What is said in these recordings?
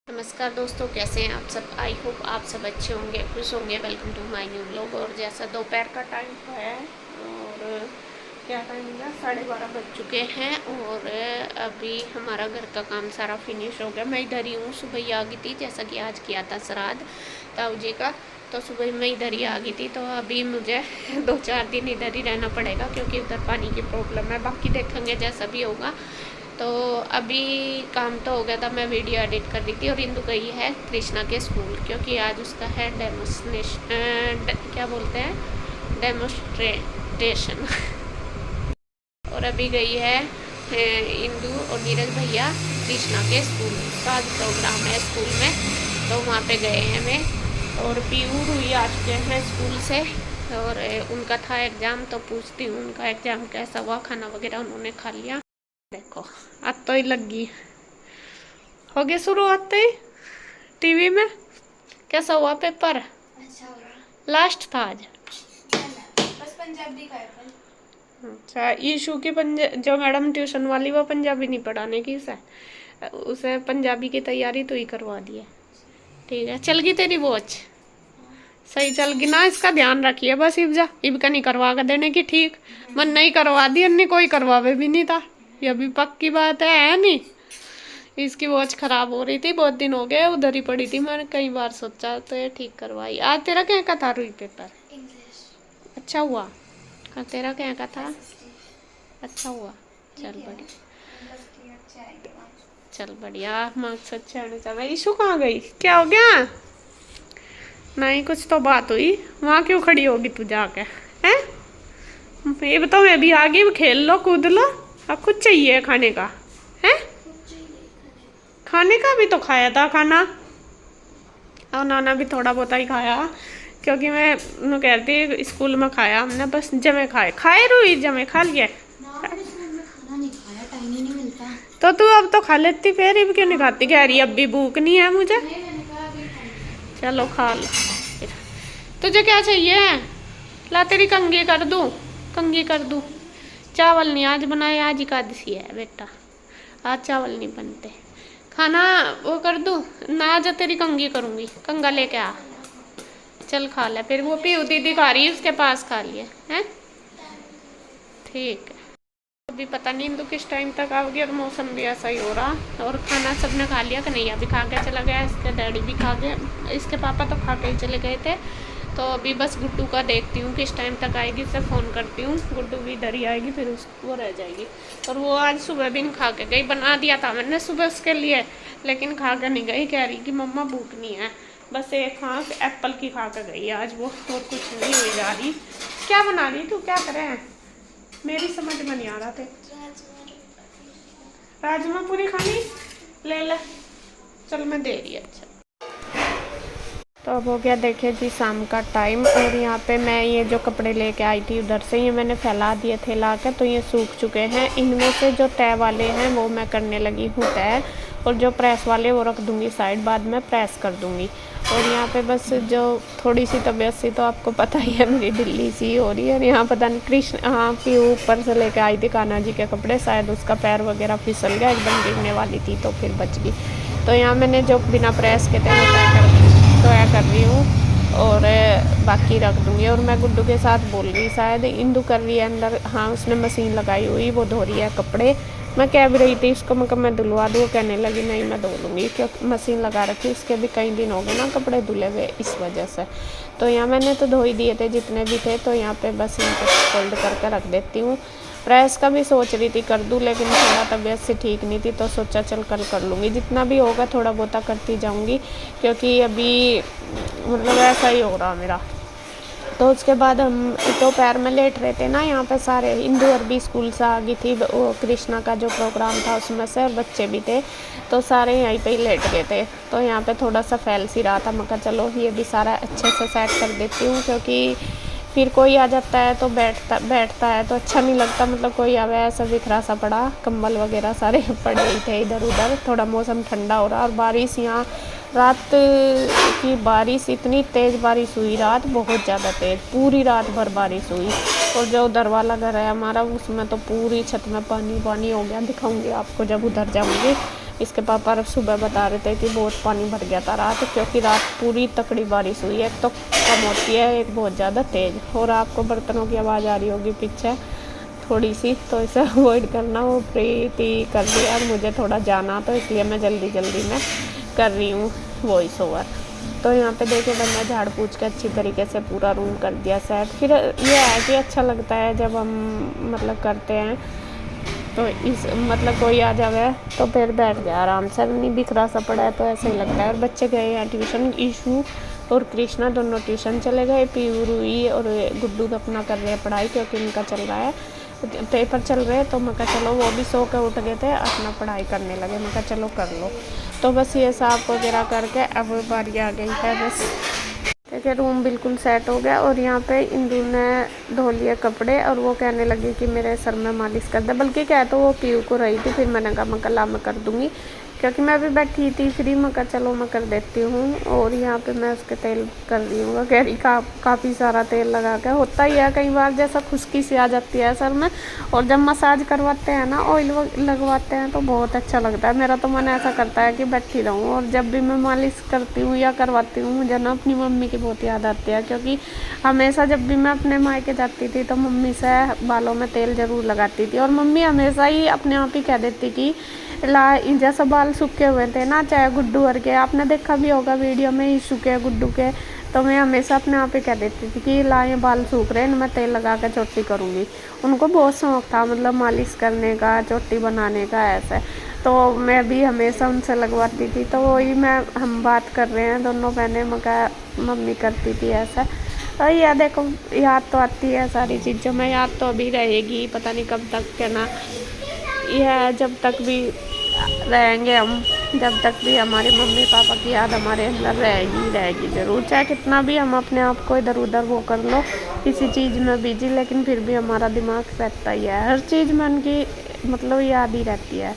नमस्कार दोस्तों, कैसे हैं आप सब। आई होप आप सब अच्छे होंगे, खुश होंगे। Welcome to my new vlog. और जैसा दोपहर का टाइम है और क्या टाइम है, 12:30 बज चुके हैं। और अभी हमारा घर का काम सारा फिनिश हो गया। मैं इधर ही हूँ, सुबह ही आ गई थी, जैसा कि आज किया था श्राद्ध ताऊ जी का, तो सुबह मैं इधर ही आ गई थी। तो अभी मुझे 2-4 दिन इधर ही रहना पड़ेगा क्योंकि उधर पानी की प्रॉब्लम है। बाकी देखेंगे जैसा भी होगा। तो अभी काम तो हो गया था, मैं वीडियो एडिट कर रही थी। और इंदु गई है कृष्णा के स्कूल क्योंकि आज उसका है क्या बोलते हैं, डेमोस्ट्रेशन। और अभी गई है इंदु और नीरज भैया कृष्णा के स्कूल का आज प्रोग्राम है स्कूल में, तो वहाँ पे गए हैं मैं। और पीयू हुई आ चुके हैं स्कूल से और उनका था एग्ज़ाम, तो पूछती हूँ उनका एग्ज़ाम कैसा हुआ, खाना वगैरह उन्होंने खा लिया। देखो आज तो ही लगी हो गया शुरू होते ही टीवी में। कैसा हुआ पेपर? अच्छा हुआ। लास्ट था आज। बस पंजाबी का है कल। अच्छा, ईशू की जो मैडम ट्यूशन वाली वो पंजाबी नहीं पढ़ाने की उसे पंजाबी की तैयारी तो ही करवा दी है। ठीक है, चल गई तेरी वॉच? सही चल गई ना, इसका ध्यान रखिए बस। इब का नहीं करवा कर देने की, ठीक। मन नहीं करवा दी, अन्य कोई करवावे भी नहीं था। ये अभी पक्की बात है नहीं। इसकी वॉच खराब हो रही थी, बहुत दिन हो गए, उधर ही पड़ी थी। मैंने कई बार सोचा तो ये ठीक करवाई। आज तेरा क्या का था रुई पेपर? इंग्लिश। अच्छा हुआ। कल तेरा क्या का था? अच्छा हुआ। चल बढ़िया, चल बढ़िया, मार्क्स अच्छे आने चाहिए। ईशु कहाँ गई, क्या हो गया? नहीं, कुछ तो बात हुई। वहाँ क्यों खड़ी होगी तू जाके? हैं ये बताओ, मैं भी आ गई, खेल लो कूद लो। अब कुछ चाहिए खाने का? है खाने का भी तो खाया था खाना, और नाना भी थोड़ा बहुत ही खाया क्योंकि मैं कहती स्कूल में खाया हमने, बस जमे खाए रुई जमे खा लिया। खाना नहीं खाया, टाइम ही नहीं मिलता। तो तू अब तो खा लेती, फिर अब क्यों नहीं खाती? कह रही अब भी भूख नहीं है मुझे। नहीं, मैंने कहा अभी खाऊंगी। चलो खा लो फिर। तुझे क्या चाहिए? ला तेरी कंघी कर दूँ, कंघी कर दूँ। चावल नहीं आज बनाए, आज एकादशी है बेटा, आज चावल नहीं बनते। खाना वो कर दूँ ना, आज तेरी कंघी करूँगी, कंघा लेके आ। चल खा ले फिर, वो पीऊ दीदी खा रही है, उसके पास खा लिए हैं। ठीक है, अभी पता नहीं इंदु किस टाइम तक आओगी, और मौसम भी ऐसा ही हो रहा। और खाना सबने खा लिया कि नहीं? अभी खा के चला गया, इसके डैडी भी खा गए, इसके पापा तो खा के ही चले गए थे। तो अभी बस गुड्डू का देखती हूँ किस टाइम तक आएगी, उससे फ़ोन करती हूँ। गुड्डू भी इधर ही आएगी, फिर वो रह जाएगी। और वो आज सुबह भी नहीं खा के गई, बना दिया था मैंने सुबह उसके लिए, लेकिन खा के नहीं गई। कह रही कि मम्मा भूख नहीं है, बस एक हाँक एप्पल की खा के गई आज वो, और कुछ नहीं हुई जा रही। क्या बना रही तू, क्या करें? मेरी समझ में नहीं आ रहा थे। राजमा पूरी खानी, ले ले, चल मैं दे रही। अच्छा, तो अब हो गया देखे जी शाम का टाइम। और यहाँ पे मैं ये जो कपड़े लेके आई थी उधर से, ये मैंने फैला दिए थे ला के, तो ये सूख चुके हैं। इनमें से जो तय वाले हैं वो मैं करने लगी हूँ तय, और जो प्रेस वाले वो रख दूँगी साइड, बाद में प्रेस कर दूँगी। और यहाँ पे बस जो थोड़ी सी तबीयत सी तो आपको पता ही है मेरी, ढिल्ली सी हो रही है। और यहाँ पता नहीं कृष्ण, हाँ पीयू ऊपर से लेके आई थी कान्हा जी के कपड़े, शायद उसका पैर वगैरह फिसल गया, एकदम गिरने वाली थी तो फिर बच गई। तो यहाँ मैंने जो बिना प्रेस के थे वो तय कर रही हूँ, और बाकी रख दूँगी। और मैं गुड्डू के साथ बोल रही, शायद इंदु कर रही है अंदर, हाँ उसने मशीन लगाई हुई, वो धो रही है कपड़े। मैं कह भी रही थी इसको, मैं धुलवा दूँ, कहने लगी नहीं मैं धो लूँगी क्योंकि मशीन लगा रखी, उसके भी कई दिन हो गए ना कपड़े धुले हुए इस वजह से। तो यहाँ मैंने तो धो ही दिए थे जितने भी थे, तो यहाँ पे बस इनको फोल्ड करके रख देती हूँ। प्रेस का भी सोच रही थी कर दूँ, लेकिन थोड़ा तबीयत से ठीक नहीं थी, तो सोचा चल कल कर लूँगी। जितना भी होगा थोड़ा बहुत करती जाऊँगी, क्योंकि अभी मतलब ऐसा ही हो रहा मेरा। तो उसके बाद हम दोपहर में लेट रहे थे ना यहाँ पे सारे। इंदु और भी स्कूल से आ गई थी, वो कृष्णा का जो प्रोग्राम था उसमें से, और बच्चे भी थे, तो सारे यहीं पे ही लेट गए थे। तो यहाँ पे थोड़ा सा फैल सी रहा था, मैं कहा चलो ये भी सारा अच्छे से सेट कर देती हूँ, क्योंकि फिर कोई आ जाता है तो बैठता है तो अच्छा नहीं लगता। मतलब कोई आवे ऐसा बिखरा सा पड़ा, कंबल वगैरह सारे पड़े ही थे इधर उधर। थोड़ा मौसम ठंडा हो रहा, और बारिश यहाँ रात की बारिश, इतनी तेज़ बारिश हुई रात, बहुत ज़्यादा तेज़, पूरी रात भर बारिश हुई। और जो उधर वाला घर है हमारा, उसमें तो पूरी छत में पानी पानी हो गया, दिखाऊंगी आपको जब उधर जाऊंगी। इसके पापा सुबह बता रहे थे कि बहुत पानी भर गया था रात, क्योंकि रात पूरी तकड़ी बारिश हुई है। एक तो कम होती है, एक बहुत ज़्यादा तेज़। और आपको बर्तनों की आवाज़ आ रही होगी पीछे थोड़ी सी, तो इसे अवॉइड करना। वो प्रीति कर दिया और मुझे थोड़ा जाना, तो इसलिए मैं जल्दी में कर रही हूँ वॉइस ओवर। तो यहाँ पे देखिए मैंने झाड़ पूछ के अच्छी तरीके से पूरा रूम कर दिया सेट। फिर ये है कि अच्छा लगता है जब हम मतलब करते हैं, तो इस मतलब कोई आ जावे तो फिर बैठ जाए आराम से, नहीं बिखरा सा पड़ा है तो ऐसा ही लगता है। और बच्चे गए हैं ट्यूशन, ईशू और कृष्णा दोनों ट्यूशन चले गए। पीयू रूही और गुड्डू अपना कर रहे हैं पढ़ाई, क्योंकि इनका चल रहा है पेपर चल रहे हैं। तो मैं कहा चलो, वो भी सो के उठ गए थे, अपना पढ़ाई करने लगे। मैं कहा चलो कर लो। तो बस ये साफ वगैरह करके अब बारी आ गई है। बस देखिए रूम बिल्कुल सेट हो गया। और यहाँ पे इंदू ने धो लिए कपड़े और वो कहने लगी कि मेरे सर में मालिश कर दे, बल्कि क्या तो वो पीयू को रही थी। फिर मैंने कहा मैं कल मैं कर दूँगी, क्योंकि मैं भी बैठी थी फ्री। मैं कहा चलो मैं कर देती हूँ। और यहाँ पे मैं उसके तेल कर रही हूँ। कह रही काफ़ी सारा तेल लगा के, होता ही है कई बार जैसा खुश्की सी आ जाती है सर में। और जब मसाज करवाते हैं ना, ऑयल लगवाते हैं, तो बहुत अच्छा लगता है। मेरा तो मन ऐसा करता है कि बैठी रहूँ। और जब भी मैं मालिश करती हूँ या करवाती हूँ, मुझे ना अपनी मम्मी की बहुत याद आती है, क्योंकि हमेशा जब भी मैं अपने मायके जाती थी तो मम्मी से बालों में तेल ज़रूर लगाती थी। और मम्मी हमेशा ही अपने आप ही कह देती कि जैसा बाल सूखे हुए थे ना, चाहे गुड्डू और के, आपने देखा भी होगा वीडियो में ईशू के गुड्डू के, तो मैं हमेशा अपने आप ही कह देती थी कि ला ये बाल सूख रहे हैं, मैं तेल लगा कर चोटी करूँगी। उनको बहुत शौक था मतलब मालिश करने का, चोटी बनाने का ऐसे। तो मैं भी हमेशा उनसे लगवाती थी। तो वही हम बात कर रहे हैं दोनों बहनें, मगर मम्मी करती थी ऐसा। और यह देखो याद तो आती है सारी चीज़ों में, याद तो अभी रहेगी, पता नहीं कब तक के ना। यह जब तक भी रहेंगे हम, जब तक भी हमारे मम्मी पापा की याद हमारे अंदर रहेगी ज़रूर। चाहे कितना भी हम अपने आप को इधर उधर वो कर लो किसी चीज़ में बिजी, लेकिन फिर भी हमारा दिमाग रहता ही है हर चीज़ में, उनकी मतलब याद ही रहती है।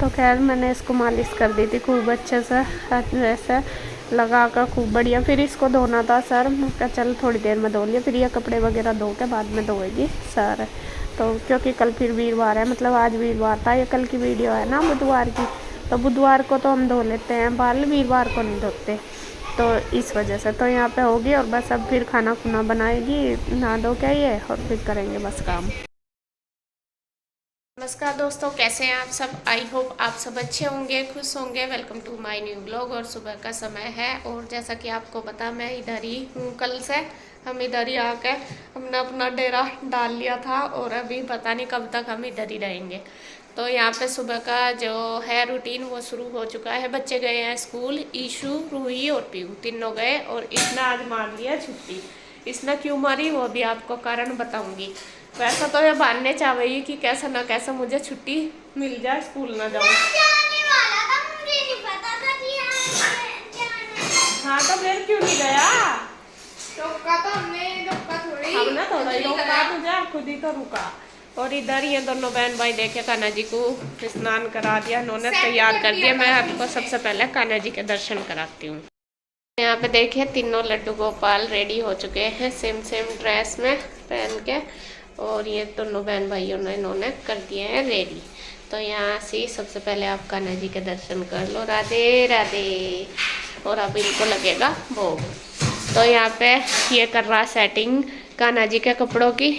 तो खैर मैंने इसको मालिश कर दी थी खूब अच्छे से, वैसे लगा कर खूब बढ़िया। फिर इसको धोना था सर, मैं कहा चल थोड़ी देर में धो लिया। फिर ये कपड़े वगैरह धो के बाद में धोएगी सर। तो क्योंकि कल फिर वीरवार है, मतलब आज वीरवार था, ये कल की वीडियो है ना बुधवार की, तो बुधवार को तो हम धो लेते हैं बाल, वीरवार को नहीं धोते, तो इस वजह से। तो यहाँ पे होगी और बस अब फिर खाना खुना बनाएगी, नहा धो के ये, और फिर करेंगे बस काम। नमस्कार दोस्तों, कैसे हैं आप सब? आई होप आप सब अच्छे होंगे, खुश होंगे। Welcome to my new blog. और सुबह का समय है और जैसा कि आपको पता मैं इधर ही हूँ, कल से हम इधर ही आके हमने अपना डेरा डाल लिया था और अभी पता नहीं कब तक हम इधर ही रहेंगे। तो यहाँ पे सुबह का जो है रूटीन वो शुरू हो चुका है। बच्चे गए हैं स्कूल, ईशू, रूही और पीयू तीनों गए। और इसने आज मार लिया छुट्टी। इसने क्यों मारी वो भी आपको कारण बताऊंगी। वैसा तो ये मानने चाहिए कि कैसा ना कैसा मुझे छुट्टी मिल जाए, स्कूल ना जाऊँ। हाँ तो फिर क्यों नहीं गया? रोका तो हमने थोड़ा ही रोका, तुझे खुद ही तो रुका। और इधर ये दोनों बहन भाई देखे कान्हा जी को स्नान करा दिया, इन्होंने तैयार कर दिया। मैं आपको सबसे पहले कान्हा जी के दर्शन कराती हूँ। यहाँ पे देखिए तीनों लड्डू गोपाल रेडी हो चुके हैं सेम ड्रेस में पहन के। और ये दोनों बहन भाइयों ने इन्होंने कर दिए हैं रेडी। तो यहाँ से सबसे पहले आप कान्हा जी के दर्शन कर लो, राधे राधे। और अब इनको लगेगा भोग। तो यहाँ पे ये कर रहा सेटिंग कान्हा जी के कपड़ों की।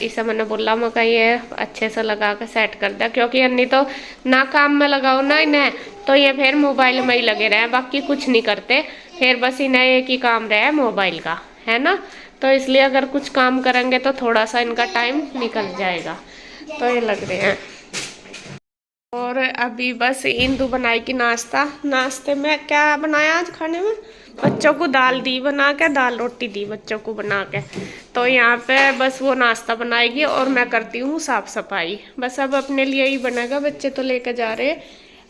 इसे मैंने बोला मैं ये अच्छे से लगा के सेट कर दिया, क्योंकि अन्नी तो ना काम में लगाओ ना इन्हें, तो ये फिर मोबाइल में ही लगे रहे, बाकी कुछ नहीं करते। फिर बस इन्हें एक ही काम रहा है मोबाइल का, है ना। तो इसलिए अगर कुछ काम करेंगे तो थोड़ा सा इनका टाइम निकल जाएगा। तो ये लग रहे हैं। और अभी बस इंदू बनाएगी नाश्ता। नाश्ते में क्या बनाया आज खाने में? बच्चों को दाल दी बना के, दाल रोटी दी बच्चों को बना के। तो यहाँ पे बस वो नाश्ता बनाएगी और मैं करती हूँ साफ सफाई। बस अब अपने लिए ही बनेगा, बच्चे तो लेके जा रहे।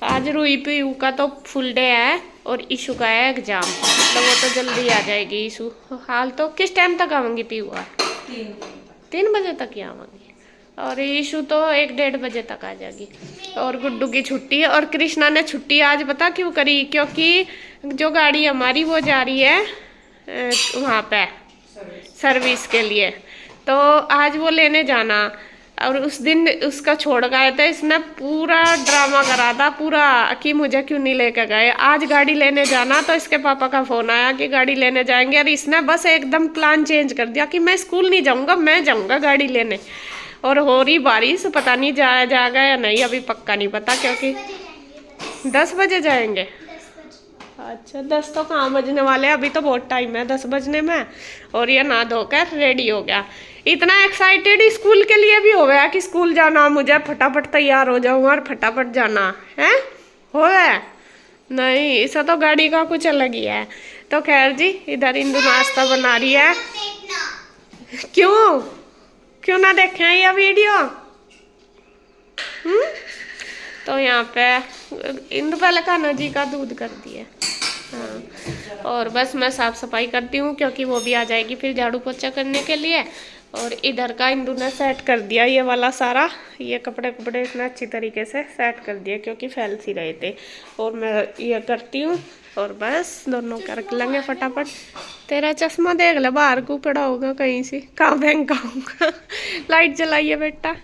आज रूही पीयू का तो फुल डे है और ईशू का है एग्जाम, तो वो तो जल्दी आ जाएगी ईशू। हाल तो किस टाइम तक आवेंगी पीयू? 3 बजे तक ही आवेंगी। और ईशू तो 1-1:30 बजे तक आ जाएगी। और गुड्डू की छुट्टी। और कृष्णा ने छुट्टी आज बता क्यों करी? क्योंकि जो गाड़ी हमारी वो जा रही है वहाँ पे सर्विस के लिए, तो आज वो लेने जाना। और उस दिन उसका छोड़ गए थे, इसने पूरा ड्रामा करा था पूरा कि मुझे क्यों नहीं लेके गए। आज गाड़ी लेने जाना तो इसके पापा का फोन आया कि गाड़ी लेने जाएंगे, और इसने बस एकदम प्लान चेंज कर दिया कि मैं स्कूल नहीं जाऊंगा, मैं जाऊंगा गाड़ी लेने। और हो रही बारिश, पता नहीं जाएगा या नहीं, अभी पक्का नहीं पता, क्योंकि 10 बजे जाएंगे। अच्छा 10 तो कहाँ बजने वाले हैं, अभी तो बहुत टाइम है 10 बजने में। और ये नहा धोकर रेडी हो गया, इतना एक्साइटेड स्कूल के लिए भी हो गया कि स्कूल जाना, मुझे फटाफट तैयार हो जाऊँ और फटाफट जाना है। हो गया नहीं, इसे तो गाड़ी का कुछ अलग ही है। तो खैर जी, इधर इंदु नाश्ता बना रही है। क्यों क्यों ना देखें ये वीडियो? तो यहाँ पे इंदु पहले कान्हा जी का दूध कर दिया। हाँ, और बस मैं साफ सफाई करती हूँ क्योंकि वो भी आ जाएगी फिर झाड़ू पोछा करने के लिए। और इधर का इंदु ने सेट कर दिया ये वाला सारा, ये कपड़े इसने अच्छी तरीके से सेट कर दिए क्योंकि फैल सी रहे थे। और मैं ये करती हूँ और बस दोनों कर लेंगे फटाफट। तेरा चश्मा देख ले, बाहर को पड़ा होगा कहीं से, कहाँ फेंका होगा। लाइट जलाइए बेटा।